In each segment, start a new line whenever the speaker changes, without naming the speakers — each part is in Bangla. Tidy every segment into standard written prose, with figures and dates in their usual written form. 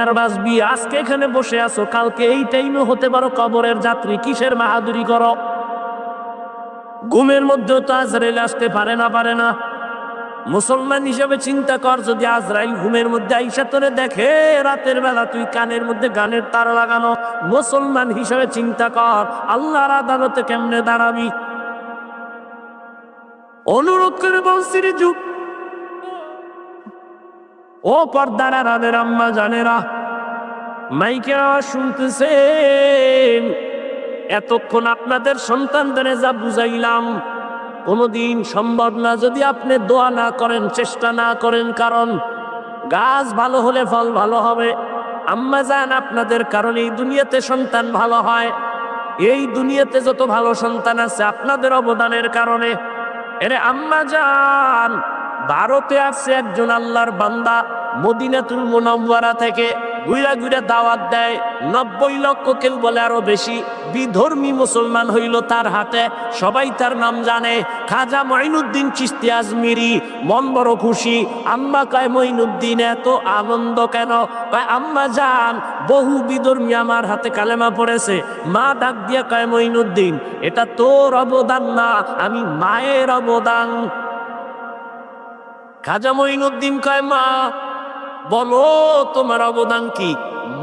আর বাঁচবি, আজকে এখানে বসে আছো, কালকে এই টাইমে হতে পারো কবরের যাত্রী। কিসের বাহাদুরি করো? ঘুমের মধ্যেও তো আজরাইল আসতে পারে না। মুসলমান হিসেবে চিন্তা কর, যদি আজরাইল ঘুমের মধ্যে আইসা তোরে দেখে রাতের বেলা, তুই কানের মধ্যে গানের তার লাগানো, মুসলমান হিসেবে চিন্তা কর আল্লাহর আদালতে কেমনে দাঁড়াবি। অনুরোধ করে বলছি রে যুগ, ও পর্দার আড়ালের আম্মা জানেরা, মাইকের আওয়াজ শুনতেছেন, এতক্ষণ আপনাদের সন্তানদের যা বুঝাইলাম কোনদিন সম্ভব না যদি আপনি দোয়া না করেন, চেষ্টা না করেন। কারণ গাছ ভালো হলে ফল ভালো হবে। আম্মা জান, আপনাদের কারণে এই দুনিয়াতে সন্তান ভালো হয়। এই দুনিয়াতে যত ভালো সন্তান আছে আপনাদের অবদানের কারণে। এরে আম্মা জান, ভারতে আসছে একজন আল্লাহর বান্দা, মদিনাতুল মুনাওয়ারা থেকে ঘুরা ঘুরা দাওয়াত দেয়। 90 লক্ষ, কেউ বলে আরো বেশি বিধর্মী মুসলমান হইল তার হাতে। সবাই তার নাম জানে, খাজা মঈনুদ্দিন চিশতি আজমিরি। মন বড় খুশি। আম্মা কয়, মঈনুদ্দিন এত আনন্দ কেন? কয়, আম্মা জান, বহু বিধর্মী আমার হাতে কালেমা পড়েছে। মা ডাক দিয়া কয়, মঈনুদ্দিন, এটা তোর অবদান না, আমি মায়ের অবদান। খাজা মঈনুদ্দিন কয়, মা বলো তোমার অবদান কি?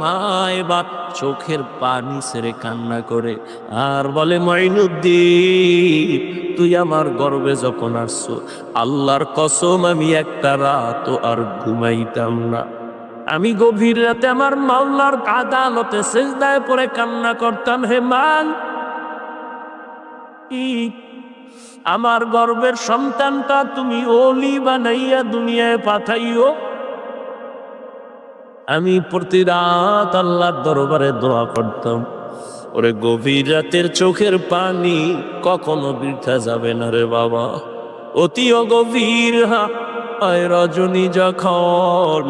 মা এবার চোখের পানি ছেড়ে কান্না করে আর বলে, মঈনুদ্দিন, তুই আমার গর্বে যখন আসছো, আল্লাহর কসম আমি একটা রাত আর ঘুমাইতাম না। আমি গভীর রাতে আমার মাওলার আদালতে সিজদায় পড়ে কান্না করতাম, হে মান, আমার গর্বের সন্তানটা তুমি ওলি বানাইয়া দুনিয়ায় পাঠাইও। আমি প্রতি রাত আল্লাহর দরবারে দোয়া করতাম, ওরে গভীর রাতের চোখের পানি কখনো বৃথা যাবে না রে বাবা। অতি গভীর হয় রজনী যখন